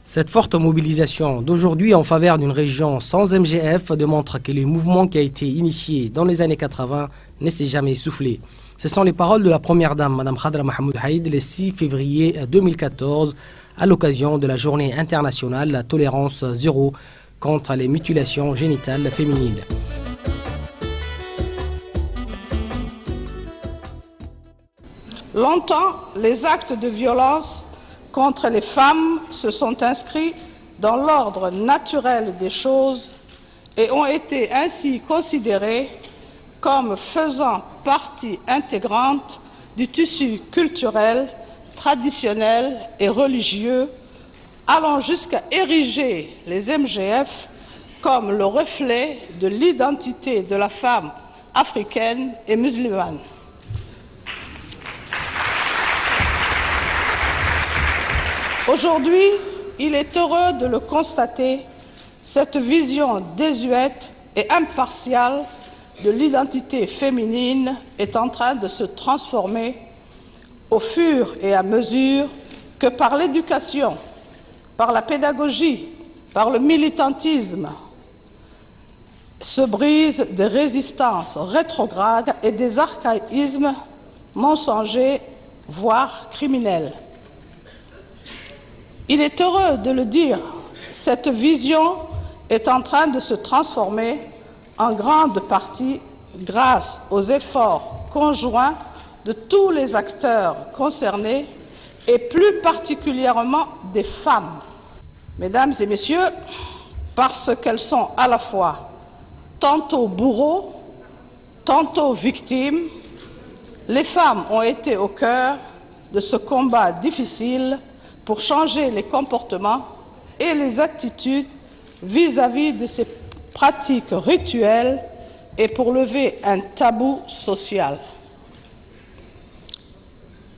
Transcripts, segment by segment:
Cette forte mobilisation d'aujourd'hui en faveur d'une région sans MGF démontre que le mouvement qui a été initié dans les années 80 ne s'est jamais essoufflé. Ce sont les paroles de la première dame, Mme Khadra Mahmoud Haïd, le 6 février 2014, à l'occasion de la journée internationale La tolérance zéro contre les mutilations génitales féminines. Longtemps, les actes de violence contre les femmes se sont inscrits dans l'ordre naturel des choses et ont été ainsi considérés comme faisant partie intégrante du tissu culturel, traditionnel et religieux, allant jusqu'à ériger les MGF comme le reflet de l'identité de la femme africaine et musulmane. Aujourd'hui, il est heureux de le constater, cette vision désuète et impartiale de l'identité féminine est en train de se transformer au fur et à mesure que par l'éducation, par la pédagogie, par le militantisme, se brisent des résistances rétrogrades et des archaïsmes mensongers, voire criminels. Il est heureux de le dire, cette vision est en train de se transformer en grande partie grâce aux efforts conjoints de tous les acteurs concernés et plus particulièrement des femmes. Mesdames et messieurs, parce qu'elles sont à la fois tantôt bourreaux, tantôt victimes, les femmes ont été au cœur de ce combat difficile pour changer les comportements et les attitudes vis-à-vis de ces pratiques rituelles et pour lever un tabou social.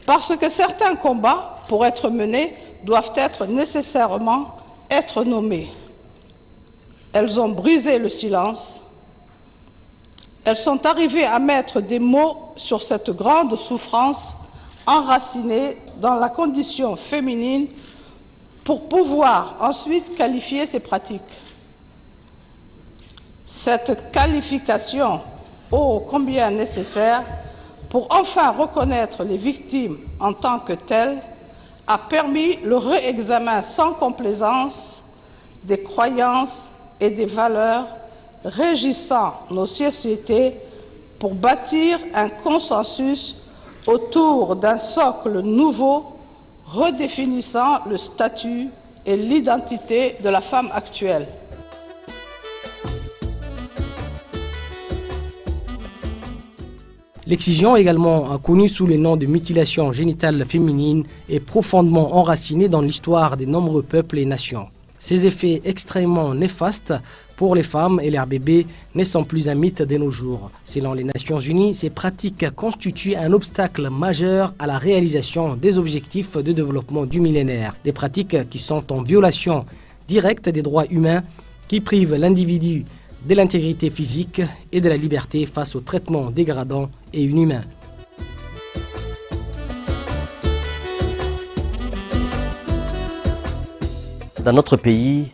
Parce que certains combats, pour être menés, doivent nécessairement être nommés. Elles ont brisé le silence. Elles sont arrivées à mettre des mots sur cette grande souffrance enracinée dans la condition féminine pour pouvoir ensuite qualifier ces pratiques. Cette qualification, ô combien nécessaire, pour enfin reconnaître les victimes en tant que telles, a permis le réexamen sans complaisance des croyances et des valeurs régissant nos sociétés pour bâtir un consensus autour d'un socle nouveau redéfinissant le statut et l'identité de la femme actuelle. L'excision, également connue sous le nom de mutilation génitale féminine, est profondément enracinée dans l'histoire des nombreux peuples et nations. Ces effets extrêmement néfastes pour les femmes et leurs bébés ne sont plus un mythe de nos jours. Selon les Nations Unies, ces pratiques constituent un obstacle majeur à la réalisation des objectifs de développement du millénaire. Des pratiques qui sont en violation directe des droits humains, qui privent l'individu de l'intégrité physique et de la liberté face aux traitements dégradants et inhumains. Dans notre pays,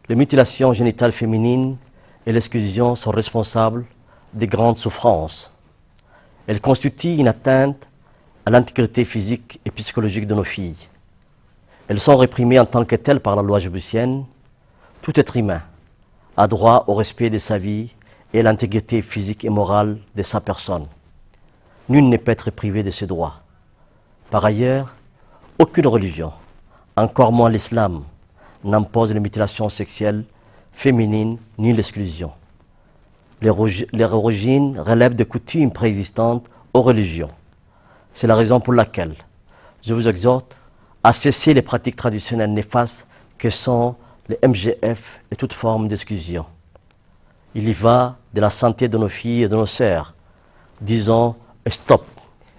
les mutilations génitales féminines et l'exclusion sont responsables des grandes souffrances. Elles constituent une atteinte à l'intégrité physique et psychologique de nos filles. Elles sont réprimées en tant que telles par la loi djiboutienne. Tout être humain a droit au respect de sa vie et à l'intégrité physique et morale de sa personne. Nul ne peut être privé de ses droits. Par ailleurs, aucune religion, encore moins l'islam, n'impose les mutilations sexuelles féminines ni l'exclusion. Les origines relèvent de coutumes préexistantes aux religions. C'est la raison pour laquelle je vous exhorte à cesser les pratiques traditionnelles néfastes que sont les MGF et toute forme d'exclusion. Il y va de la santé de nos filles et de nos sœurs. Disons stop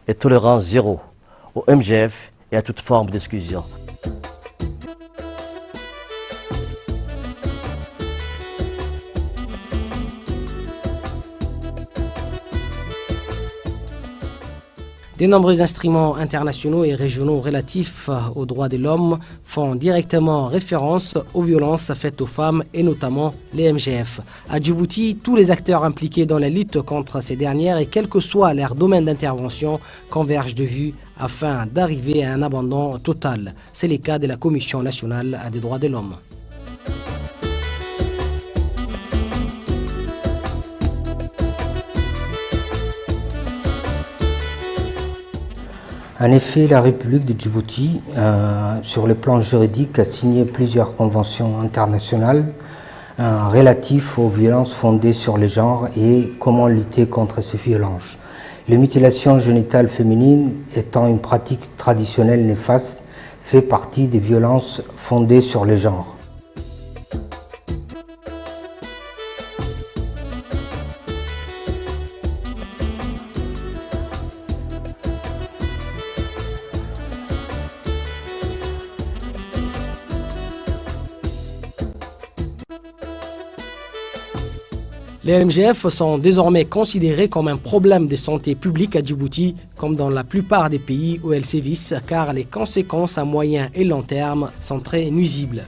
et tolérance zéro au MGF et à toute forme d'exclusion. De nombreux instruments internationaux et régionaux relatifs aux droits de l'homme font directement référence aux violences faites aux femmes et notamment les MGF. À Djibouti, tous les acteurs impliqués dans la lutte contre ces dernières et quel que soit leur domaine d'intervention convergent de vue afin d'arriver à un abandon total. C'est le cas de la Commission nationale des droits de l'homme. En effet, la République de Djibouti, sur le plan juridique, a signé plusieurs conventions internationales relatives aux violences fondées sur le genre et comment lutter contre ces violences. Les mutilations génitales féminines étant une pratique traditionnelle néfaste, fait partie des violences fondées sur le genre. Les MGF sont désormais considérés comme un problème de santé publique à Djibouti, comme dans la plupart des pays où elles sévissent, car les conséquences à moyen et long terme sont très nuisibles.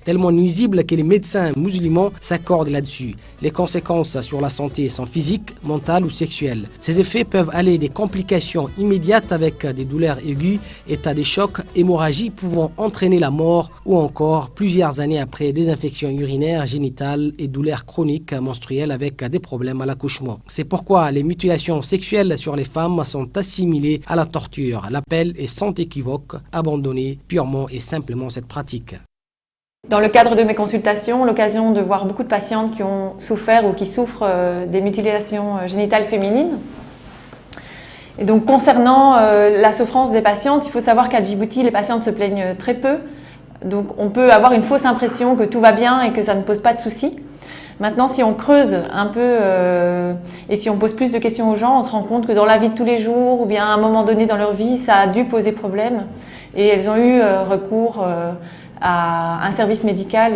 Tellement nuisibles que les médecins musulmans s'accordent là-dessus. Les conséquences sur la santé sont physiques, mentales ou sexuelles. Ces effets peuvent aller des complications immédiates avec des douleurs aiguës, états de choc, hémorragie pouvant entraîner la mort ou encore plusieurs années après des infections urinaires, génitales et douleurs chroniques menstruelles avec des problèmes à l'accouchement. C'est pourquoi les mutilations sexuelles sur les femmes sont assimilées à la torture. L'appel est sans équivoque, abandonner purement et simplement cette pratique. Dans le cadre de mes consultations, l'occasion de voir beaucoup de patientes qui ont souffert ou qui souffrent des mutilations génitales féminines. Et donc concernant la souffrance des patientes, il faut savoir qu'à Djibouti, les patientes se plaignent très peu. Donc on peut avoir une fausse impression que tout va bien et que ça ne pose pas de soucis. Maintenant, si on creuse un peu et si on pose plus de questions aux gens, on se rend compte que dans la vie de tous les jours ou bien à un moment donné dans leur vie, ça a dû poser problème. Et elles ont eu recours à un service médical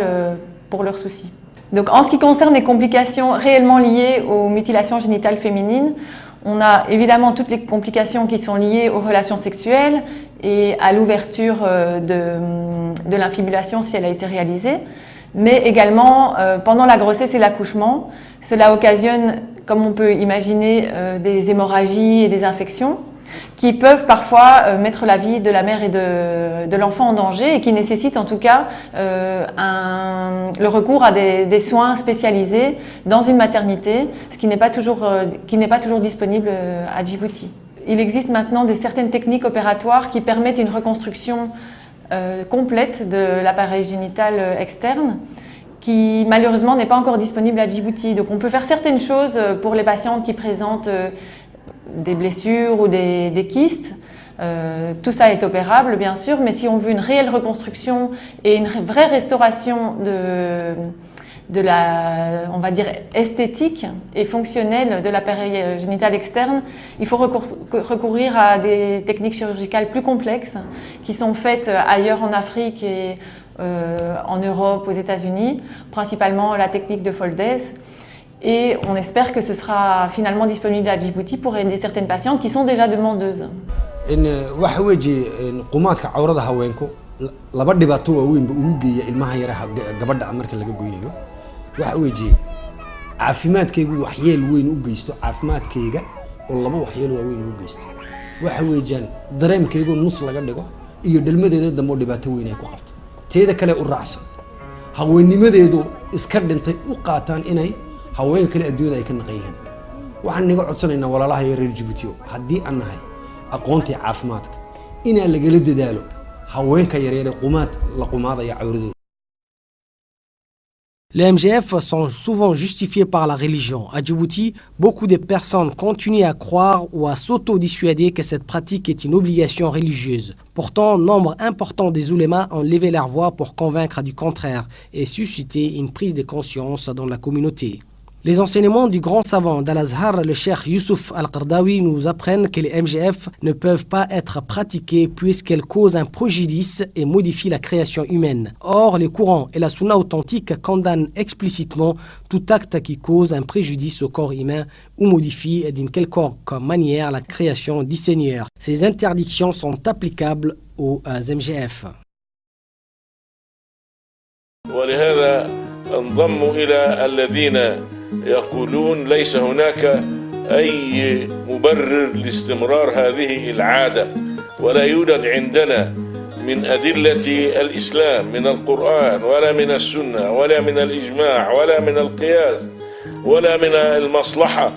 pour leurs soucis. Donc, en ce qui concerne les complications réellement liées aux mutilations génitales féminines, on a évidemment toutes les complications qui sont liées aux relations sexuelles et à l'ouverture de l'infibulation si elle a été réalisée, mais également pendant la grossesse et l'accouchement. Cela occasionne, comme on peut imaginer, des hémorragies et des infections qui peuvent parfois mettre la vie de la mère et de l'enfant en danger et qui nécessitent en tout cas le recours à des soins spécialisés dans une maternité, ce qui n'est pas toujours disponible à Djibouti. Il existe maintenant certaines techniques opératoires qui permettent une reconstruction complète de l'appareil génital externe qui malheureusement n'est pas encore disponible à Djibouti. Donc on peut faire certaines choses pour les patientes qui présentent des blessures ou des kystes. Tout ça est opérable bien sûr, mais si on veut une réelle reconstruction et une vraie restauration de la, on va dire, esthétique et fonctionnelle de l'appareil génital externe, il faut recourir à des techniques chirurgicales plus complexes qui sont faites ailleurs en Afrique et en Europe, aux États-Unis, principalement la technique de Foldes. Et on espère que ce sera finalement disponible à Djibouti pour aider certaines patientes qui sont déjà demandeuses. waxa weeye qumaadka cawrada haweenku laba dhibaato waaweyn ba ugu geeya ilmaha yaraha gabadha marka laga gooyayo waxa weeye caafimaadkaygu waxyeel weyn u geysto caafimaadkayga oo laba waxyeel waaweyn u geysto waxa weeyaan dareemkaygu nus laga dhigo iyo dhalmadeeda dambe dhibaato weyn ay ku qabto teeda kale u raacsan haweennimadeedu iska dhintay u qaataan inay haweenka kale adduunyada ay ka naqan yihiin waxaan niga codsanaynaa walaalaha iyo reer Djibouti haddii aan nahay aqoontii caafimaadka inaan lagala dadaalo haweenka yaryar ee qumaad la qumaadaya cawradooda. Les MGF sont souvent justifiés par la religion. À Djibouti, beaucoup de personnes continuent à croire ou à s'auto-dissuader que cette pratique est une obligation religieuse. Pourtant, nombre important des oulémas ont levé leur voix pour convaincre du contraire et susciter une prise de conscience dans la communauté. Les enseignements du grand savant d'Al-Azhar, le cheikh Youssouf Al-Qardawi, nous apprennent que les MGF ne peuvent pas être pratiquées puisqu'elles causent un préjudice et modifient la création humaine. Or, le Coran et la Sunna authentique condamnent explicitement tout acte qui cause un préjudice au corps humain ou modifie d'une quelconque manière la création du Seigneur. Ces interdictions sont applicables aux MGF. ولهذا انضموا إلى الذين يقولون ليس هناك أي مبرر لاستمرار هذه العادة ولا يوجد عندنا من أدلة الإسلام من القرآن ولا من السنة ولا من الإجماع ولا من القياس ولا من المصلحة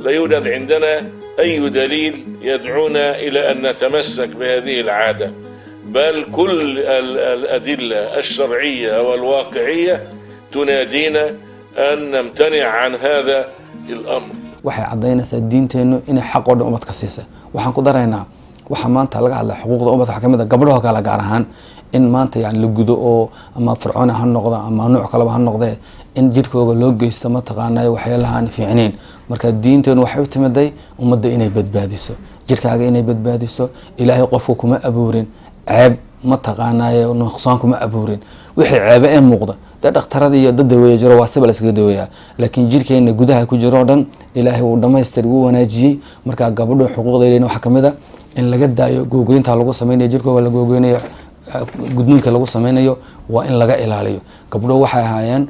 لا يوجد عندنا أي دليل يدعونا إلى أن نتمسك بهذه العادة بل كل الأدلة الشرعية والواقعية تنادينا أن نمتنع عن هذا الأمر. waxay cadeynaysaa diinteenu inay xaq oo dhan umad ka siisa waxaan ku daraynaa waxa maanta laga hadlaa xuquuqda ummadka waxa kamid ah gabdhaha kala gaar ahaan in maanta yani la gudo oo ama fircoon ha noqdo ama nooc kale ha noqdo in jidkooda loo geysto ma taqaanay waxyaalaha aan fiicneen marka diinteenu waxay u timiday ummadda inay badbaadiso jidkaaga inay badbaadiso ilaahay qofku kuma abuurin ceeb ma taqaanay nuqsaan kuma abuurin wixii ceebe ee muuqda dhakhtarada iyo dad daweeyo jiro waa sibal iskaga daweeyaa laakiin jirkeena gudaha ku jiro dhan ilaahay uu dhameystir uu wanaajiyay marka gabadhu xuquuqdeena waxa kamid ah in laga daayo googooyinta lagu sameeyo jirkooda la googooynayo gudniinka lagu sameeyo waa in laga ilaaliyo gabadhu waxay ahaayeen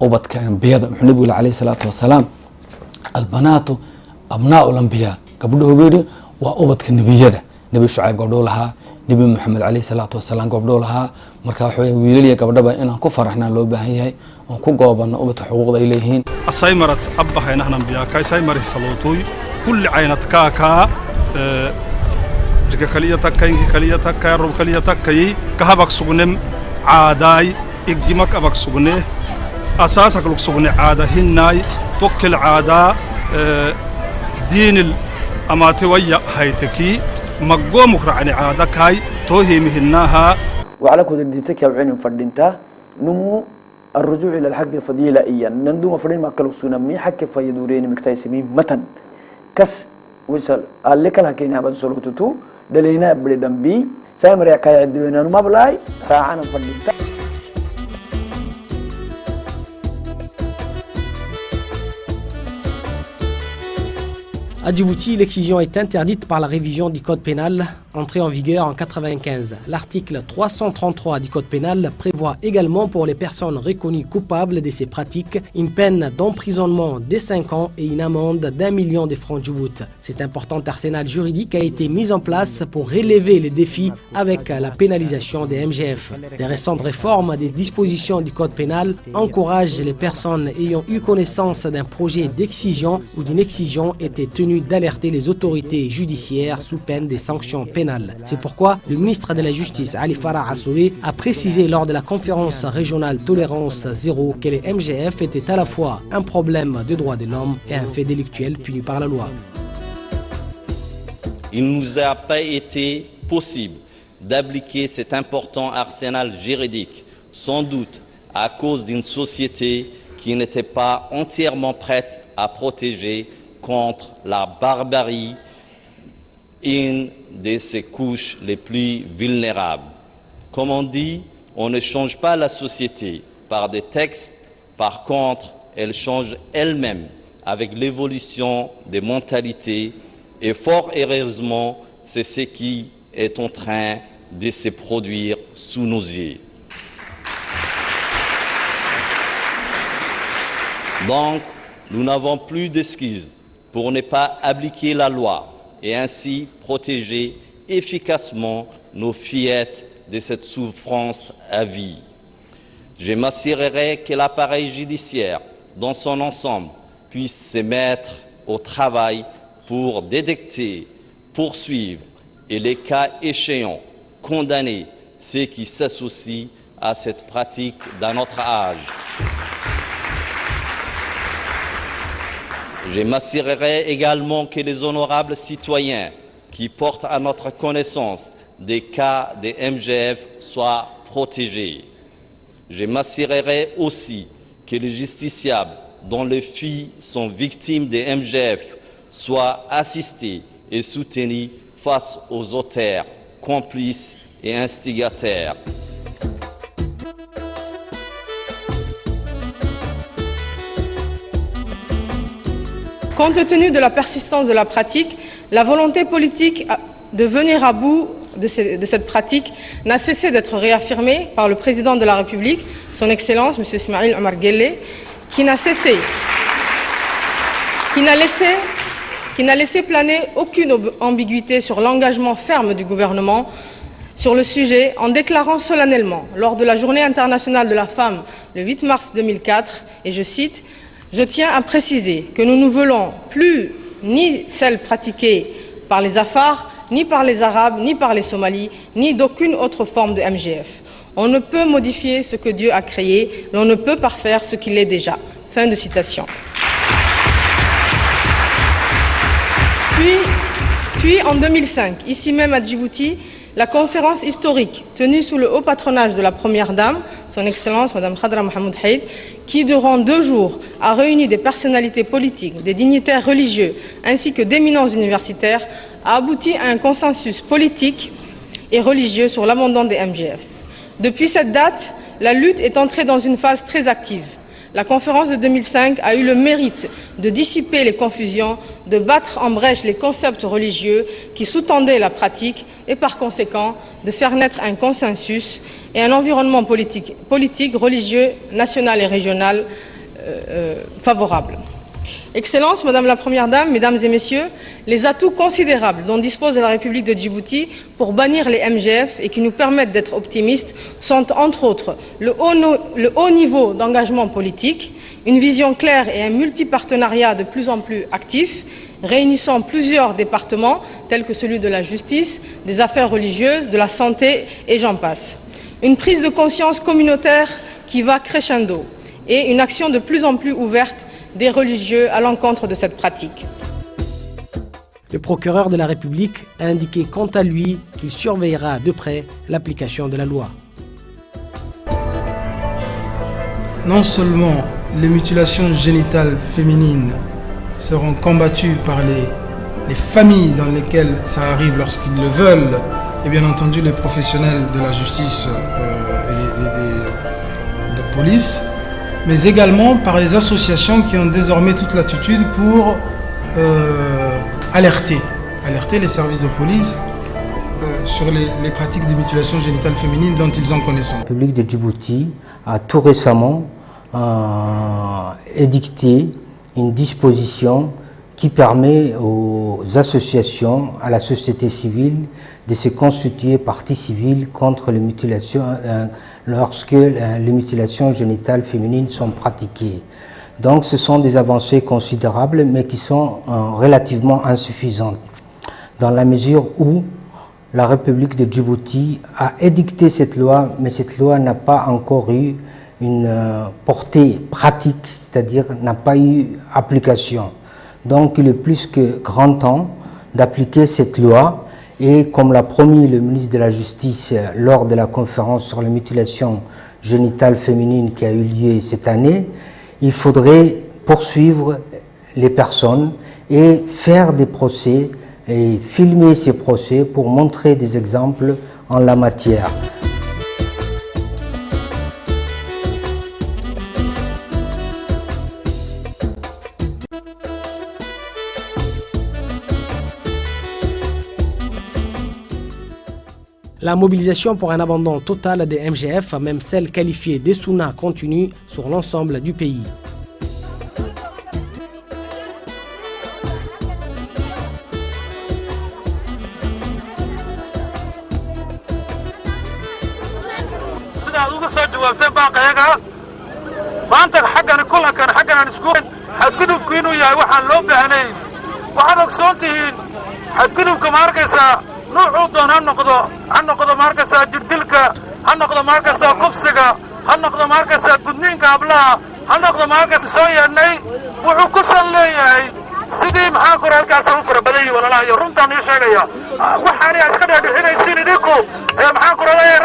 ubadka anbiyada nabiga kaleey salaatu wasalaam albanaatu abnaa'ul anbiya gabadhu weeydi waa ubadka nabiyada nabi shucayb gabadhu lahaa nabi maxamed kaleey salaatu wasalaam gabadhu lahaa marka waxa wiilal iyo gabadhaba inaan ku faraxnaa loo baahan yahay oo ku goobano ubadka xuquuqda ay leeyihiin asaymarat abbaxayna anbiya ka saymarih salootoy kulli aynat ka rika kaliya takay rub kaliya takay ka habaq sugnem aaday igdimak abaq sugne asaasak lug sugne aada hinay tokkil aada diinil amati waya haytaki مقومك رعني عادك هاي توهي مهناها وعلى كود ديتك يا بعين فردينتا نمو الرجوع الى الحق فضيله ايا نندوم فردين ما كلو سنمي حق فيدورين مكتايسمي متن كس وصل قال لك الحكينا بسلوتو دلينا بدنبي سامر يا كاي عدونا ما بلاي راعنا فردينتا. À Djibouti, l'excision est interdite par la révision du code pénal entrée en vigueur en 1995. L'article 333 du code pénal prévoit également pour les personnes reconnues coupables de ces pratiques une peine d'emprisonnement de 5 ans et une amende d'1 million de francs Djibouti. Cet important arsenal juridique a été mis en place pour relever les défis avec la pénalisation des MGF. Les récentes réformes des dispositions du code pénal encouragent les personnes ayant eu connaissance d'un projet d'excision ou d'une excision étaient tenues d'alerter les autorités judiciaires sous peine des sanctions pénales. C'est pourquoi le ministre de la Justice, Ali Farah Assouri, a précisé lors de la conférence régionale Tolérance Zéro que les MGF étaient à la fois un problème de droits de l'homme et un fait délictuel puni par la loi. Il ne nous a pas été possible d'appliquer cet important arsenal juridique, sans doute à cause d'une société qui n'était pas entièrement prête à protéger contre la barbarie, une de ses couches les plus vulnérables. Comme on dit, on ne change pas la société par des textes, par contre, elle change elle-même avec l'évolution des mentalités et fort heureusement, c'est ce qui est en train de se produire sous nos yeux. Donc, nous n'avons plus d'excuses pour ne pas appliquer la loi et ainsi protéger efficacement nos fillettes de cette souffrance à vie. Je m'assurerai que l'appareil judiciaire, dans son ensemble, puisse se mettre au travail pour détecter, poursuivre et, les cas échéants, condamner ceux qui s'associent à cette pratique dans notre âge. Je m'assurerai également que les honorables citoyens qui portent à notre connaissance des cas de MGF soient protégés. Je m'assurerai aussi que les justiciables dont les filles sont victimes de MGF soient assistés et soutenus face aux auteurs, complices et instigateurs. Compte tenu de la persistance de la pratique, la volonté politique de venir à bout de cette pratique n'a cessé d'être réaffirmée par le président de la République, son Excellence, M. Ismaïl Omar Guelleh, qui n'a laissé planer aucune ambiguïté sur l'engagement ferme du gouvernement sur le sujet en déclarant solennellement, lors de la Journée internationale de la femme le 8 mars 2004, et je cite, « Je tiens à préciser que nous ne voulons plus ni celle pratiquée par les Afars, ni par les Arabes, ni par les Somalis, ni d'aucune autre forme de MGF. On ne peut modifier ce que Dieu a créé, mais on ne peut parfaire ce qu'il est déjà. » Fin de citation. Puis en 2005, ici même à Djibouti, la conférence historique tenue sous le haut patronage de la Première Dame, son Excellence Mme Khadra Mohamed Haïd, qui durant 2 jours a réuni des personnalités politiques, des dignitaires religieux ainsi que d'éminents universitaires, a abouti à un consensus politique et religieux sur l'abandon des MGF. Depuis cette date, la lutte est entrée dans une phase très active. La conférence de 2005 a eu le mérite de dissiper les confusions, de battre en brèche les concepts religieux qui sous-tendaient la pratique et par conséquent de faire naître un consensus et un environnement politique, religieux, national et régional favorable. Excellence, Madame la Première Dame, Mesdames et Messieurs, les atouts considérables dont dispose la République de Djibouti pour bannir les MGF et qui nous permettent d'être optimistes sont entre autres le haut niveau d'engagement politique, une vision claire et un multipartenariat de plus en plus actif, réunissant plusieurs départements tels que celui de la justice, des affaires religieuses, de la santé et j'en passe. Une prise de conscience communautaire qui va crescendo et une action de plus en plus ouverte des religieux à l'encontre de cette pratique. Le procureur de la République a indiqué quant à lui qu'il surveillera de près l'application de la loi. Non seulement les mutilations génitales féminines seront combattues par les familles dans lesquelles ça arrive lorsqu'ils le veulent, et bien entendu les professionnels de la justice et de police, mais également par les associations qui ont désormais toute l'attitude pour alerter les services de police sur les pratiques de mutilation génitale féminine dont ils ont connaissance. La République de Djibouti a tout récemment édicté une disposition qui permet aux associations, à la société civile, de se constituer partie civile contre les mutilations lorsque les mutilations génitales féminines sont pratiquées. Donc ce sont des avancées considérables mais qui sont relativement insuffisantes dans la mesure où la République de Djibouti a édicté cette loi, mais cette loi n'a pas encore eu une portée pratique, c'est-à-dire n'a pas eu application. Donc il est plus que grand temps d'appliquer cette loi et comme l'a promis le ministre de la Justice lors de la conférence sur les mutilations génitales féminines qui a eu lieu cette année, il faudrait poursuivre les personnes et faire des procès et filmer ces procès pour montrer des exemples en la matière. La mobilisation pour un abandon total des MGF, même celle qualifiée d'Essuna, continue sur l'ensemble du pays. aad uga soo jawaabteen baaqayaga maanta xaggan kulankan xaggan aan isku xadgudubku inuu yahay waxaan loo baahnayn waxaad ogsoon tihiin xadgudubka ma arkaysaa nuucuu doon ha noqdo ma arkaysaa jirdilka ha noqdo ma arkaysaa kufsiga ha noqdo ma arkaysaa gudniinka hablaha ha noqdo ma arkaysaa soo yeedhnay wuxuu ku san leeyahay sidii maxaa kor halkaasa u fara badan yihi walaalaha iyo runtaan ii sheegaya waxaani aad iska dhaadhixinaysiin idinku maxaa koraleeyahay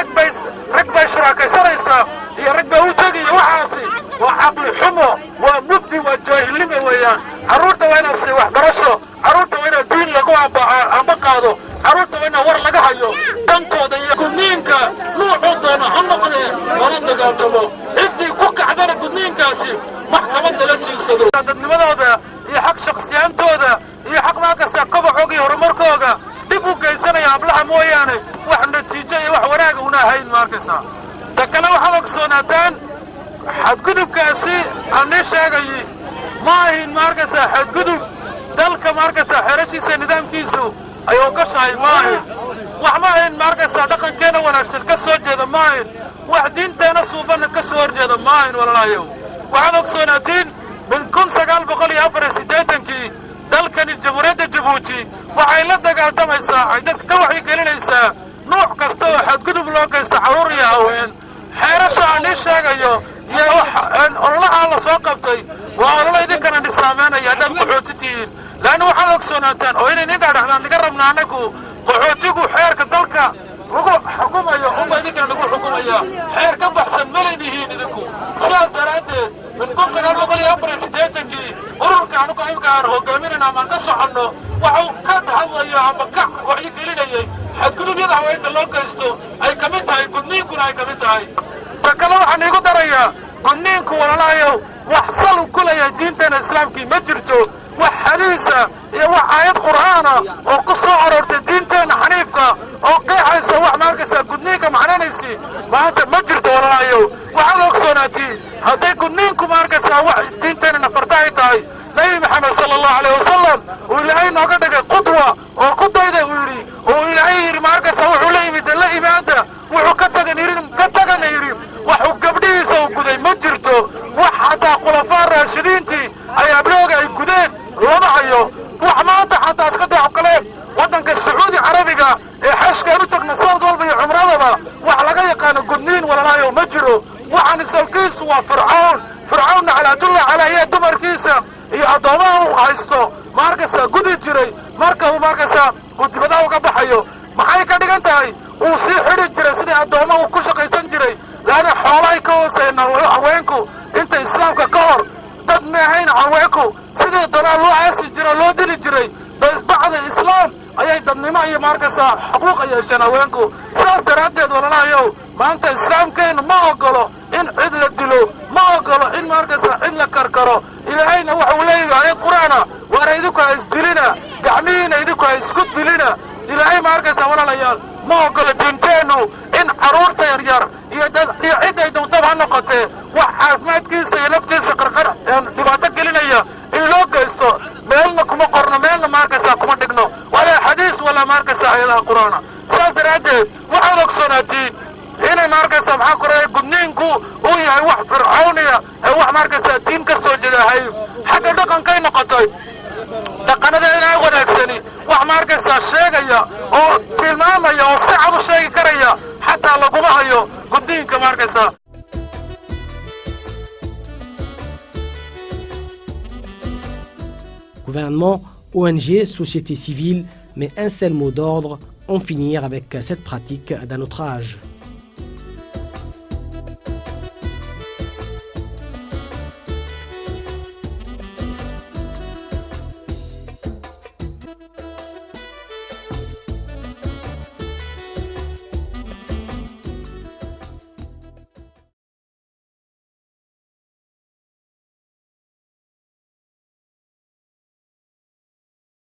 rag bay shuraakaysanaysaa iyo rag baa u tegiya waxaasi waa caqli xumo waa mubdi waa jaahilnimo weeyaan carruurta waa inaad waxbarasho carruurta waa inaad diin lagu amba qaado carruurta waa inaad war laga hayo dhankooda iyo gudniinka nuucuu doona ha noqdee lala dagaaltamo ciddii ku kacdana gudniinkaasi maxkamadda la tiigsado dadnimadooda iyo xaq shakhsiyaantooda iyo xaq markasta kobacooga iyo horumarkooga dib u geysanaya hablaha mooyaane wax natiijo iyo wax wanaaga una ahayn markaysaa ta kale waxaad ogsoonaataan xadgudubkaasi aan nii sheegayi ma ahin markaysaa xadgudub dalka markaysaa xerashiisa nidaamkiisu ay ogashahay ma ahin wax ma ahin markaysaa dhaqankeena wanaagsan ka soo jeeda ma ahin wax diinteena suubanna ka soo horjeeda ma ahin walaalaayow waxaad ogsoonaatiin من 1984 dalkani jamhuuriyadda Djibouti waxay la dagaaltamaysaa ay dadka ka waxay gelinaysaa nooc kasta oo xadgudub loo geysto carruur iyo haween xeerasha aan ii sheegayo iyo ololaha la soo qabtay waa ololo idinkana nisaameynaya haddaad qaxooti tihiin laanna waxaad ogsoonaataan oo inay nin dhaadhaxdaan naga rabna annagu qaxootigu xeerka dalka lagu xukumayo unba idinkana lagu xukumaya xeer ka baxsan ma leedihiin idinku sidaas daraaddeed من 1984 ururka anigu imka aan hogaaminayna ama ka soconno waxuu ka hadlayo ama ka wacyi gelinayay xadgudubyada haweenka loo geysto ay ka mid tahay gudniinkuna ay ka mid tahay ta kale waxaan iigu darayaa gudniinku walaalaayow wax sal u ku leeyahay diinteena islaamkii ma jirto wax xadiisa iyo wax aayad qur'aana oo ku soo aroortay diinteena xaniifka oo qeexaysa wax markaysaa gudniinka macnanaysi maanta ma jirto walaalaayow waxaad ogsoonaatiin hadday gudniinku markaysaa wax diinteena nafarta ay tahay nabi maxamed sala allahu alayh wasalam uu ilaahay nooga dhigay qudwa oo ku dayda uu yidhi oo ilaahay yidhi markaysaa wuxuu la yimid la imaada wuxuu ka tagana yidhi waxuu gabdhihiisa u guday ma jirto wax xataa khulafaa raashidiintii ay ablooga ay gudeen lama hayo wax maanta xataa iska daaco kale waddanka sacuudi carabiga ee xashkaan u tagna sanad walba iyo cumradaba wax laga yaqaano gudniin walaalaayo ma jiro waxaan isalkiisu waa fircawn naclaatullahi calayhi dumarkiisa iyo addoomaha uu haysto markaysaa gudi jiray marka uu markaysaa uu dibadaha uga baxayo maxay ka dhigan tahay uu sii xidhi jiray sidii addoomma uu ku shaqaysan jiray laana xoolahay ka hooseyna haweenku inta islaamka ka hor dad maahayn haweenku sidii doonaa loo aasi jiray loo dili jiray bacda islaam ayay dadnimo iyo markaysaa xuquuq yeesheen haweenku sidaas daraaddeed walaalaayow maanta islaamkeennu ma ogolo in cid la dilo ma ogolo in markaysaa cid la karkaro ilaahayna waxuu leeyahay aayad qur'aana waana idinku ha isdilina gacmihiina idinku ha isku dilina ilaahay markaysaa walaalayaal ma ogolo diinteennu in carruurta yaryar iyo cid ay doontaba ha noqotee wax caafimaadkiisa iyo naftiisa qarqar dhibaato gelinaya in loo geysto meelna kuma qorno meelna markaysaa kuma dhigno walaa xadiis walaa markaysaa aayadaha qur'aana sidaas daraaddeed waxaad ogsoonaatiin inay markaysaa maxaa koraya gudniinku uu yahay wax fircawniya ee wax markaysaa diin ka soo jeedahay xagga dhaqankay noqotay dhaqanadeena wanaagsani wax markaysaa sheegaya oo tilmaamaya oo si cad u sheegi karaya xataa laguma hayo gudniinka markaysaa Gouvernement, ONG, société civile, mais un seul mot d'ordre, en finir avec cette pratique d'un autre âge.